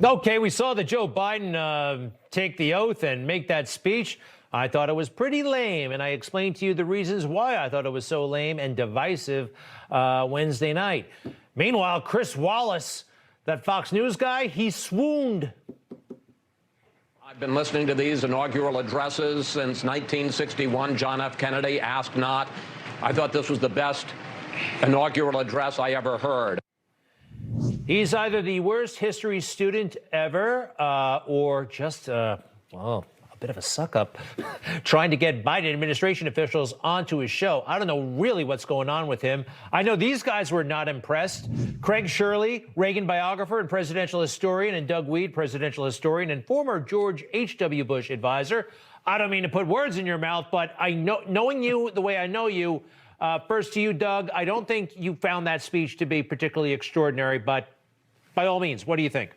Okay, we saw that Joe Biden take the oath and make that speech. I thought it was pretty lame, and I explained to you the reasons why I thought it was so lame and divisive Wednesday night. Meanwhile, Chris Wallace, that Fox News guy, he swooned. I've been listening to these inaugural addresses since 1961. John F. Kennedy, asked not. I thought this was the best inaugural address I ever heard. He's either the worst history student ever or just, well, a bit of a suck-up trying to get Biden administration officials onto his show. I don't know really what's going on with him. I know these guys were not impressed. Craig Shirley, Reagan biographer and presidential historian, and Doug Wead, presidential historian and former George H.W. Bush advisor. I don't mean to put words in your mouth, but I know, knowing you the way I know you, first to you, Doug, I don't think you found that speech to be particularly extraordinary, but by all means, what do you think?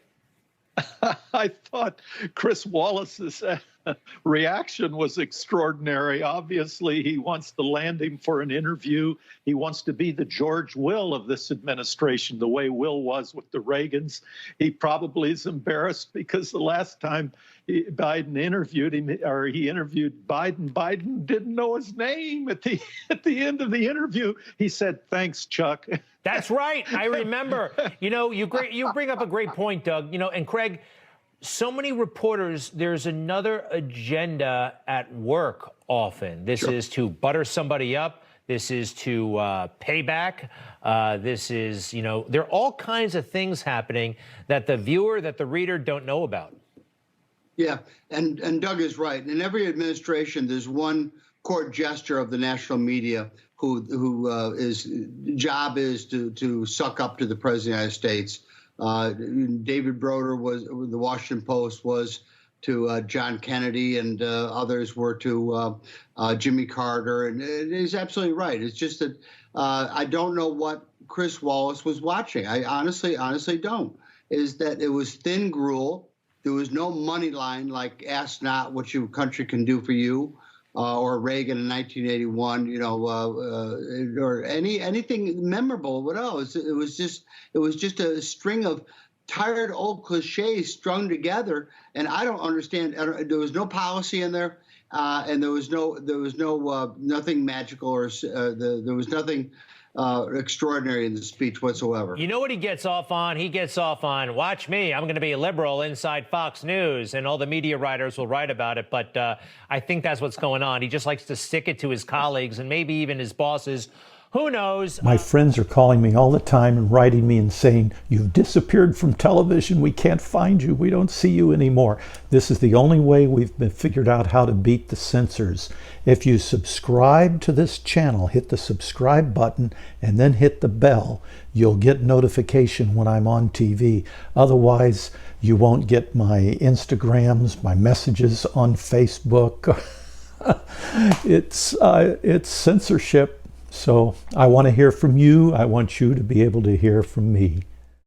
I thought Chris Wallace's reaction was extraordinary. Obviously, he wants to land him for an interview. He wants to be the George Will of this administration, the way Will was with the Reagans. He probably is embarrassed because the last time Biden interviewed him, or he interviewed Biden, Biden didn't know his name at the end of the interview. He said, "Thanks, Chuck." That's right. I remember. You know, you bring up a great point, Doug. You know, and Craig, so many reporters, there's another agenda at work often. This is to butter somebody up. This is to pay back. This is, you know, there are all kinds of things happening that the viewer, that the reader don't know about. Yeah, and Doug is right. In every administration, there's one court gesture of the national media who his job is to suck up to the president of the United States. David Broder was, the Washington Post was to John Kennedy, and others were to Jimmy Carter. And he's absolutely right. It's just that I don't know what Chris Wallace was watching. I honestly don't. Is that it was thin gruel. There was no money line like "Ask not what your country can do for you," or Reagan in 1981, you know, or anything memorable. What else? It was just a string of tired old cliches strung together, and I don't understand. There was no policy in there, and there was nothing magical, or there was nothing extraordinary in the speech whatsoever. You know what he gets off on? He gets off on, watch me, I'm going to be a liberal inside Fox News, and all the media writers will write about it. But I think that's what's going on. He just likes to stick it to his colleagues and maybe even his bosses. Who knows? My friends are calling me all the time and writing me and saying, "You've disappeared from television. We can't find you. We don't see you anymore." This is the only way we've been figured out how to beat the censors. If you subscribe to this channel, hit the subscribe button and then hit the bell, you'll get notification when I'm on TV. Otherwise, you won't get my Instagrams, my messages on Facebook. It's censorship. So I want to hear from you. I want you to be able to hear from me.